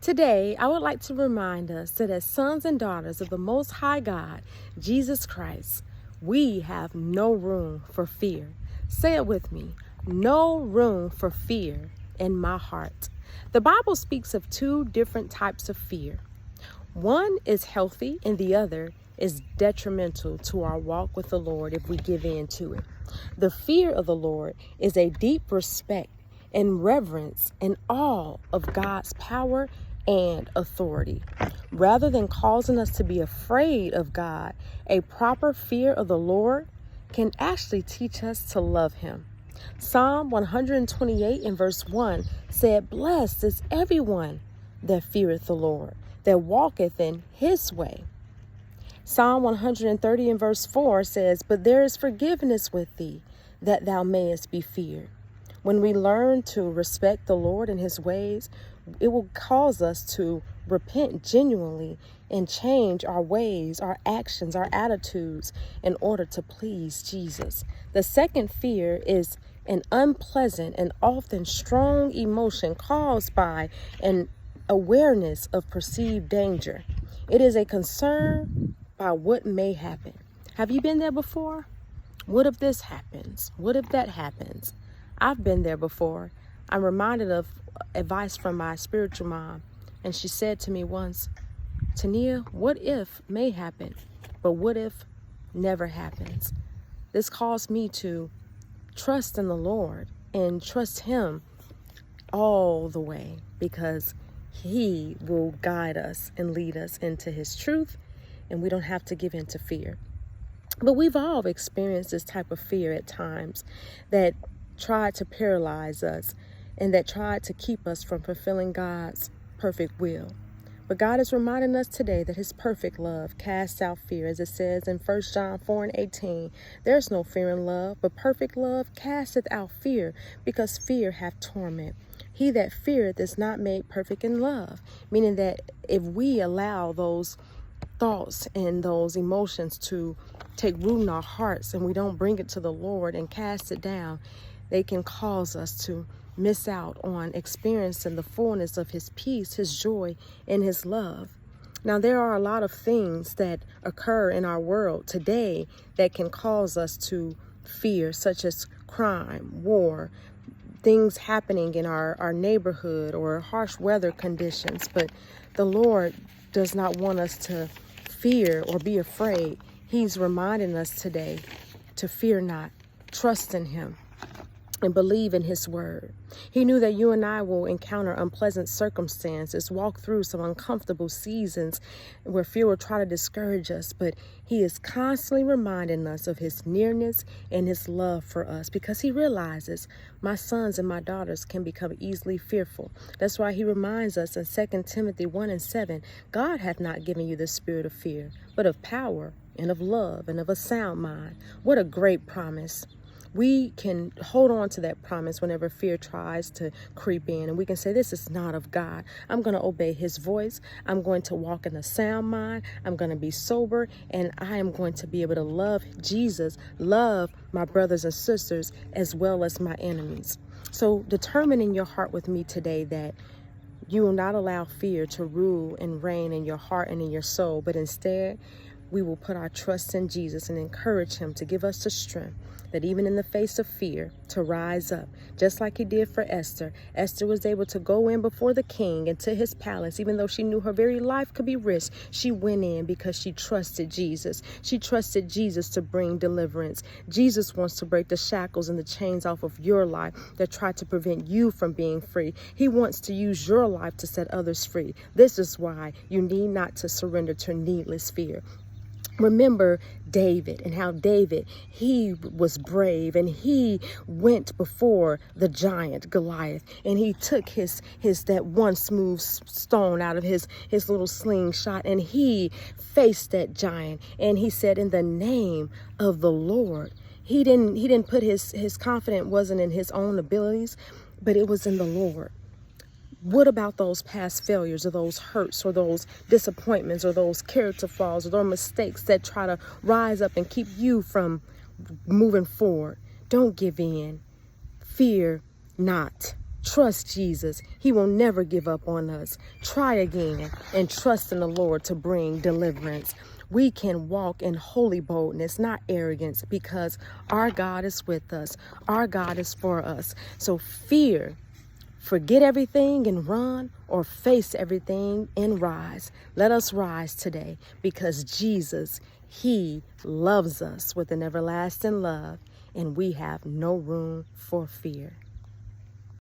Today, I would like to remind us that as sons and daughters of the Most High God, Jesus Christ, we have no room for fear. Say it with me. No room for fear in my heart. The Bible speaks of two different types of fear. One is healthy and the other is detrimental to our walk with the Lord if we give in to it. The fear of the Lord is a deep respect and reverence and awe of God's power and authority. Rather than causing us to be afraid of God, a proper fear of the Lord can actually teach us to love Him. Psalm 128 and verse 1 said, "Blessed is everyone that feareth the Lord, that walketh in His way." Psalm 130 and verse 4 says, "But there is forgiveness with thee, that thou mayest be feared." When we learn to respect the Lord and His ways, it will cause us to repent genuinely and change our ways, our actions, our attitudes in order to please Jesus. The second fear is an unpleasant and often strong emotion caused by an awareness of perceived danger. It is a concern by what may happen. Have you been there before? What if this happens? What if that happens? I've been there before. I'm reminded of advice from my spiritual mom, and she said to me once, "Tania, what if may happen, but what if never happens?" This caused me to trust in the Lord and trust Him all the way, because He will guide us and lead us into His truth, and we don't have to give in to fear. But we've all experienced this type of fear at times that tried to paralyze us and that tried to keep us from fulfilling God's perfect will. But God is reminding us today that His perfect love casts out fear, as it says in 1 John 4 and 18. "There's no fear in love, but perfect love casteth out fear, because fear hath torment. He that feareth is not made perfect in love." Meaning that if we allow those thoughts and those emotions to take root in our hearts and we don't bring it to the Lord and cast it down, they can cause us to miss out on experiencing the fullness of His peace, His joy, and His love. Now, there are a lot of things that occur in our world today that can cause us to fear, such as crime, war, things happening in our neighborhood, or harsh weather conditions. But the Lord does not want us to fear or be afraid. He's reminding us today to fear not, trust in Him, and believe in His word. He knew that you and I will encounter unpleasant circumstances, walk through some uncomfortable seasons where fear will try to discourage us, but He is constantly reminding us of His nearness and His love for us, because He realizes my sons and my daughters can become easily fearful. That's why He reminds us in 2 Timothy 1 and 7, "God hath not given you the spirit of fear, but of power and of love and of a sound mind." What a great promise. We can hold on to that promise whenever fear tries to creep in, and we can say, "This is not of God. I'm going to obey His voice. I'm going to walk in a sound mind. I'm going to be sober, and I am going to be able to love Jesus, love my brothers and sisters, as well as my enemies." So determine in your heart with me today that you will not allow fear to rule and reign in your heart and in your soul, but instead we will put our trust in Jesus and encourage Him to give us the strength that even in the face of fear, to rise up, just like He did for Esther. Esther was able to go in before the king into his palace, even though she knew her very life could be risked. She went in because she trusted Jesus. She trusted Jesus to bring deliverance. Jesus wants to break the shackles and the chains off of your life that try to prevent you from being free. He wants to use your life to set others free. This is why you need not to surrender to needless fear. Remember David, and how David, he was brave, and he went before the giant Goliath, and he took his that one smooth stone out of his little slingshot, and he faced that giant, and he said, "In the name of the Lord." He didn't put his confidence wasn't in his own abilities, but it was in the Lord. What about those past failures, or those hurts, or those disappointments, or those character flaws, or those mistakes that try to rise up and keep you from moving forward? Don't give in. Fear not. Trust Jesus. He will never give up on us. Try again and trust in the Lord to bring deliverance. We can walk in holy boldness, not arrogance, because our God is with us. Our God is for us. So fear, forget everything and run, or face everything and rise. Let us rise today because Jesus, He loves us with an everlasting love, and we have no room for fear.